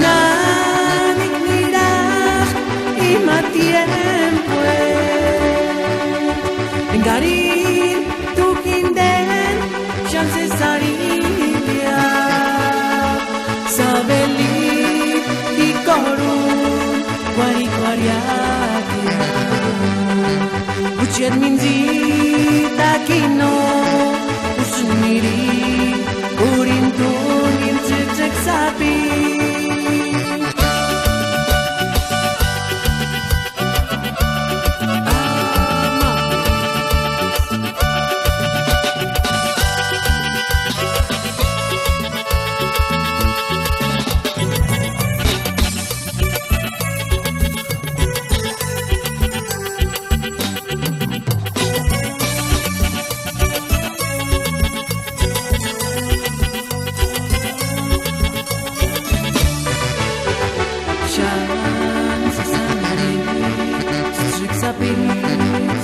nanik nirach im tiempo en garin tu kinden chances saria sabeli y korun wari kwariakia uchet minzi takino usmiri urintu ninchek sapi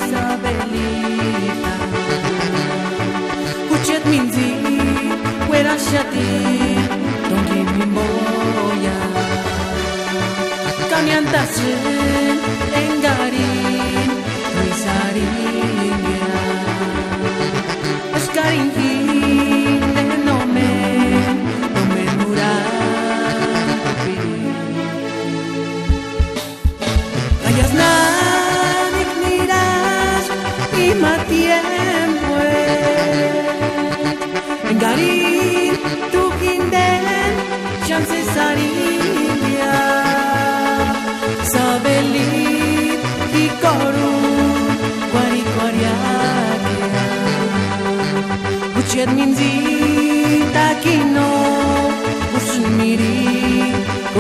Isabelita, Uchet minzi, wera shati, don't give me boya. Kanyantasin, engarin, luisarinia. Escarin de no me murapi. Ayas más tiempo en garin tu kinden chances saria sabeli y korun wari kwariakia uchet minzi takino usmiri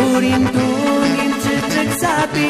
urintu ninchek sapi